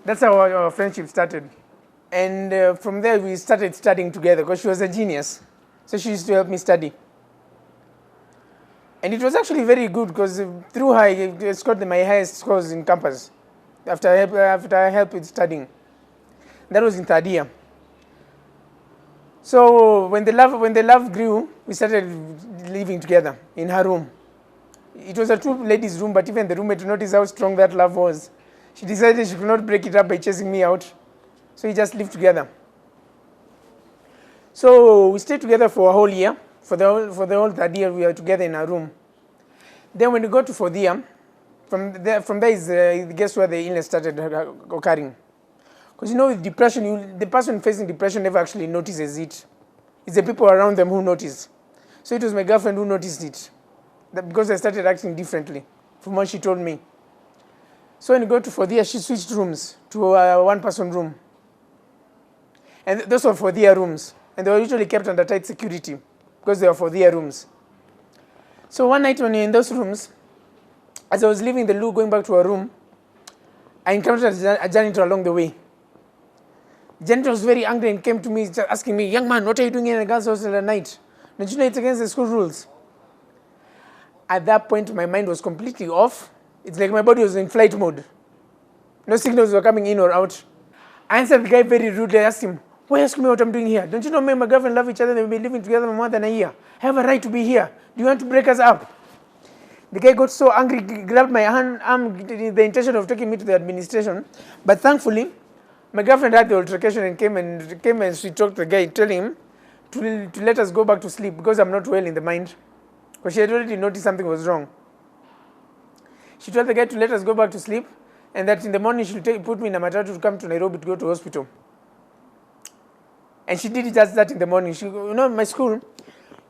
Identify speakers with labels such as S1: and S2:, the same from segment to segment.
S1: That's how our friendship started. And from there, we started studying together because she was a genius. So she used to help me study. And it was actually very good because through her, I scored my highest scores in campus after I helped with studying. That was in third year. So when the love grew, we started living together in her room. It was a two ladies' room, but even the roommate noticed how strong that love was. She decided she could not break it up by chasing me out. So we just lived together. So we stayed together for a whole year. For the whole third year, we were together in a room. Then when we got to fourth year, from there is guess where the illness started occurring. Because with depression, the person facing depression never actually notices it. It's the people around them who notice. So it was my girlfriend who noticed it, because I started acting differently from what she told me. So when we got to fourth year, she switched rooms to a one-person room. And those were fourth year rooms. And they were usually kept under tight security because they were fourth year rooms. So one night when we were in those rooms, as I was leaving the loo going back to her room, I encountered a janitor along the way. The janitor was very angry and came to me asking me, "Young man, what are you doing in a girl's hostel at night? Don't you know it's against the school rules?" At that point, my mind was completely off. It's like my body was in flight mode. No signals were coming in or out. I answered the guy very rudely. I asked him, "Why are you asking me what I'm doing here? Don't you know me and my girlfriend love each other and we've been living together for more than a year? I have a right to be here. Do you want to break us up?" The guy got so angry, grabbed my arm with the intention of taking me to the administration. But thankfully, my girlfriend had the altercation and came and she talked to the guy, telling him to let us go back to sleep because I'm not well in the mind. Because she had already noticed something was wrong. She told the guy to let us go back to sleep and that in the morning she would put me in a matatu to come to Nairobi to go to hospital. And she did just that in the morning. My school,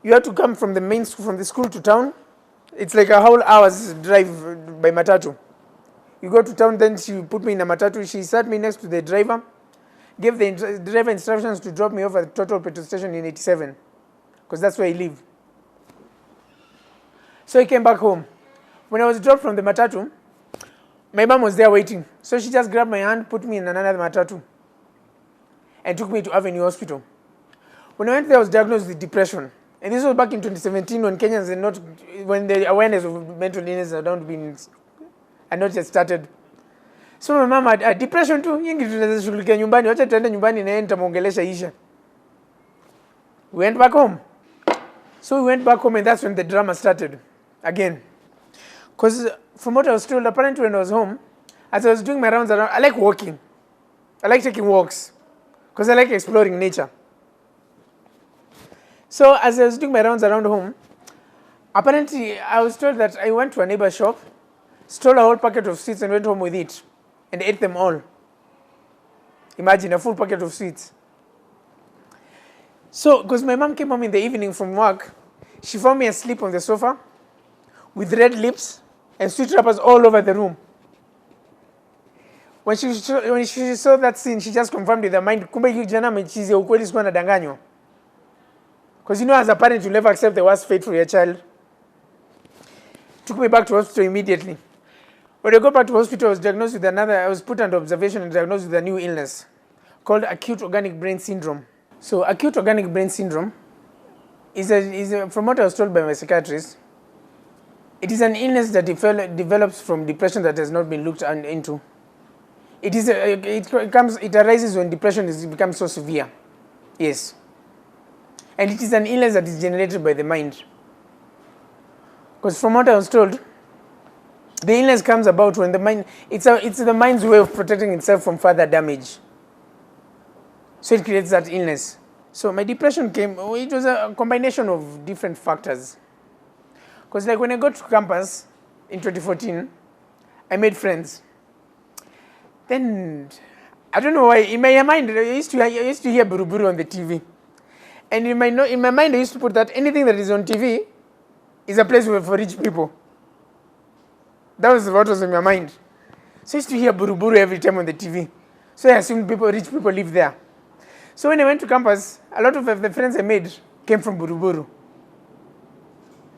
S1: you have to come from the school to town. It's like a whole hour's drive by matatu. You go to town, then she put me in a matatu. She sat me next to the driver, gave the driver instructions to drop me off at Total Petrol Station in 87, because that's where I live. So I came back home. When I was dropped from the matatu, my mom was there waiting. So she just grabbed my hand, put me in another matatu, and took me to Avenue Hospital. When I went there, I was diagnosed with depression. And this was back in 2017 when the awareness of mental illness had not yet started. So my mom had depression too. Yingi tunaweza shughulikia nyumbani, wacha tuende nyumbani na yeye nitamuongelesha isha. We went back home. So we went back home and that's when the drama started again. Because from what I was told, apparently when I was home, as I was doing my rounds around, I like walking. I like taking walks because I like exploring nature. So as I was doing my rounds around home, apparently I was told that I went to a neighbor's shop, stole a whole packet of sweets and went home with it and ate them all. Imagine a full packet of sweets. So, because my mom came home in the evening from work, she found me asleep on the sofa with red lips and sweet wrappers all over the room. When she saw that scene, she just confirmed with her mind, kumbe huyu jana amechizi ukweli sikuwa nadanganywa. Because as a parent, you never accept the worst fate for your child. Took me back to hospital immediately. When I got back to hospital, I was put under observation and diagnosed with a new illness called acute organic brain syndrome. So acute organic brain syndrome is from what I was told by my psychiatrist, it is an illness that develops from depression that has not been looked into. It arises when depression becomes so severe. Yes. And it is an illness that is generated by the mind. Because from what I was told, the illness comes about when the mind, it's the mind's way of protecting itself from further damage. So it creates that illness. So my depression it was a combination of different factors. Because like when I got to campus in 2014, I made friends. Then, I don't know why, in my mind, I used to hear Buruburu on the TV. And in my mind, I used to put that anything that is on TV is a place for rich people. That was what was in my mind. So I used to hear Buruburu every time on the TV. So I assumed rich people live there. So when I went to campus, a lot of the friends I made came from Buruburu.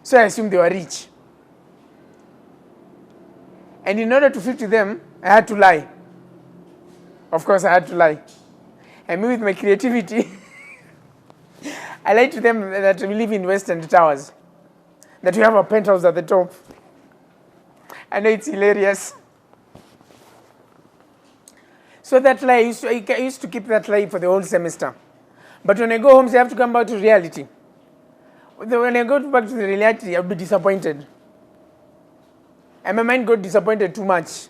S1: So I assumed they were rich. And in order to fit with them, I had to lie. Of course, I had to lie. And me with my creativity, I lied to them that we live in West End Towers, that we have a penthouse at the top. I know it's hilarious. So that lie, I used to keep that lie for the whole semester. But when I go home, so I have to come back to reality. When I go back to the reality, I'll be disappointed. And my mind got disappointed too much,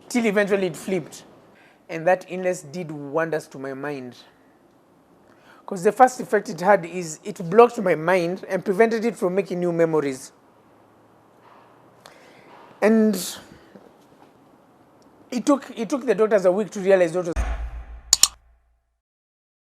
S1: till eventually it flipped. And that illness did wonders to my mind. Because the first effect it had is it blocked my mind and prevented it from making new memories. And it took the doctors a week to realize what was